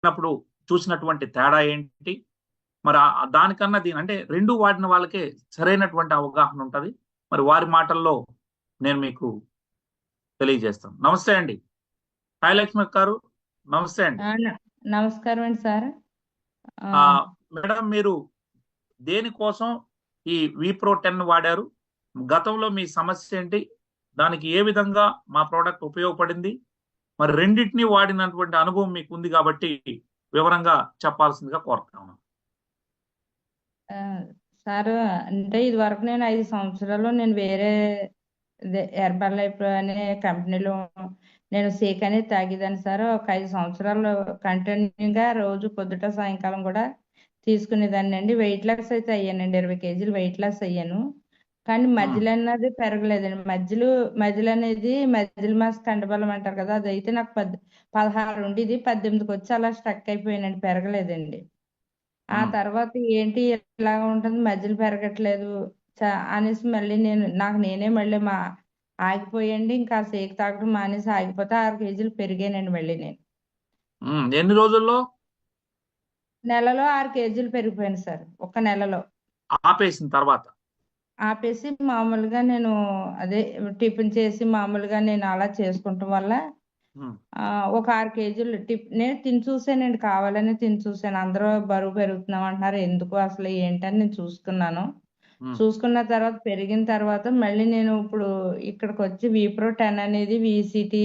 వాడినప్పుడు చూసినటువంటి తేడా ఏంటి? మరి దానికన్నా అంటే 2 వాడిన వాళ్ళకే సరైనటువంటి అవగాహన ఉంటది. మరి వారి మాటల్లో నేను మీకు తెలియజేస్తాను. నమస్తే అండి. హాయ్ లక్ష్మి గారు. నమస్తే అండి. నమస్కారం అండి సార్. మేడం, మీరు దేనికోసం ఈ విప్రో 10 వాడారు? గతంలో మీ సమస్య ఏంటి? దానికి ఏ విధంగా మా ప్రోడక్ట్ ఉపయోగపడింది? మరి రెండింటిని వాడినటువంటి అనుభవం మీకు ఉంది కాబట్టి వివరంగా చెప్పాల్సిందిగా కోరుతున్నాను. సార్, అంటే ఇది వరకు నేను 5 సంవత్సరాలు నేను వేరే హెర్బల్ లైఫ్ అనే కంపెనీలో నేను సేక్ అనేది తాగేదాన్ని సార్. ఒక 5 సంవత్సరాలు కంటిన్యూగా రోజు పొద్దుట సాయంకాలం కూడా తీసుకునేదాన్ని అండి. వెయిట్ లాస్ అయితే అయ్యానండి, 20 కేజీలు వెయిట్ లాస్ అయ్యాను. కానీ మజిల్ అన్నది పెరగలేదండి. మజిల్ అనేది మజిల్ మాస్ కండబలం అంటారు కదా, అదైతే నాకు 16 ఉండేది, 18కి వచ్చి అలా స్ట్రక్ అయిపోయానండి, పెరగలేదండి. ఆ తర్వాత ఏంటి ఇలా ఉంటుంది, మధ్యలో పెరగట్లేదు అనేసి మళ్ళీ నేనే మళ్ళీ ఆగిపోయండి. ఇంకా సేక్ తాగడం మానేసి ఆగిపోతే 6 కేజీలు పెరిగానండి మళ్ళీ నేను. ఎన్ని రోజుల్లో? నెలలో 6 కేజీలు పెరిగిపోయాను సార్, ఒక్క నెలలో. ఆపేసిన తర్వాత ఆపేసి మామూలుగా నేను అదే టిఫిన్ చేసి మామూలుగా నేను అలా చేసుకుంటాం వల్ల ఒక 6 కేజీలు నేను తిని చూసానండి, కావాలని తిని చూసాను. అందరూ బరువు పెరుగుతున్నాం అంటున్నారు, ఎందుకు అసలు ఏంటని నేను చూసుకున్న తర్వాత పెరిగిన తర్వాత మళ్ళీ నేను ఇప్పుడు ఇక్కడికి వచ్చి విప్రో 10 అనేది విసిటి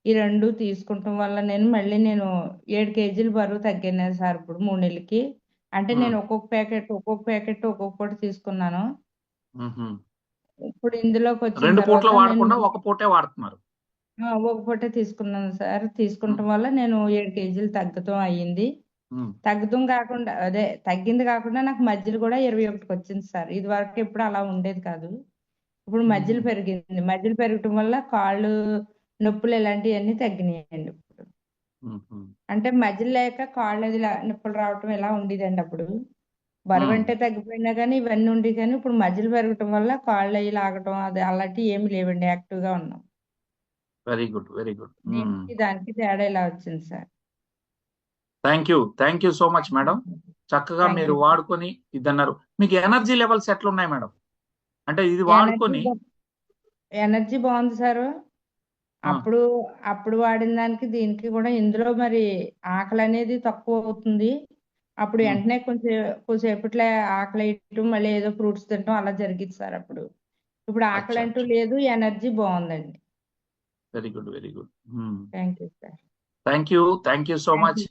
ఈ 2 తీసుకుంటాం వల్ల మళ్ళీ నేను 7 కేజీలు బరువు తగ్గాను సార్ ఇప్పుడు 3 నెలలకి. అంటే నేను ఒక్కొక్క ప్యాకెట్ ఒక్కొక్కటి తీసుకున్నాను. ఇప్పుడు ఇందులోకి వచ్చిన 2 పూట్ల తర్వాత వాడకుండా ఒక పూటే వాడుతున్నారు. ఒక పూటే తీసుకున్నాను సార్. తీసుకుంటాం వల్ల నేను 7 కేజీలు తగ్గటం అయ్యింది. తగ్గటం కాకుండా తగ్గింది కాకుండా నాకు మధ్యలో కూడా 21కి వచ్చింది సార్. ఇది వరకు ఎప్పుడు అలా ఉండేది కాదు, ఇప్పుడు మధ్యలో పెరిగింది. మధ్యలో పెరగటం వల్ల కాళ్ళు నొప్పులు ఇలాంటివన్నీ తగ్గినాయండి ఇప్పుడు. అంటే మధ్యలో లేక కాళ్ళు అది నొప్పులు రావటం ఇలా ఉండేదండి అప్పుడు. బరువు అంటే తగ్గిపోయినా కానీ ఇవన్నీ ఉండి, కానీ ఇప్పుడు మధ్యలో పెరగటం వల్ల కాళ్ళు అవి లాగటం అది అలాంటివి ఏమి లేవండి, యాక్టివ్ గా ఉన్నాం. Very good, very good. దానికి తేడా ఇలా వచ్చింది sir. Thank you so much madam. చక్కగా మీరు వాడుకొని ఇది అన్నారు. మీకు ఎనర్జీ లెవెల్స్ ఎట్లున్నాయి మేడం? అంటే ఇది వాడుకొని ఎనర్జీ బాగుంది సార్. అప్పుడు వాడిన దానికి దీనికి కూడా ఇందులో మరి ఆకలి అనేది తక్కువ అవుతుంది. అప్పుడు వెంటనే కొంచెంసేపట్లో ఆకలి వేయటం, మళ్ళీ ఏదో ఫ్రూట్స్ తినటం అలా జరిగింది సార్ అప్పుడు. ఇప్పుడు ఆకలి అంటూ లేదు, ఎనర్జీ బాగుందండి. Very good, very good. Thank you sir. Thank you so much.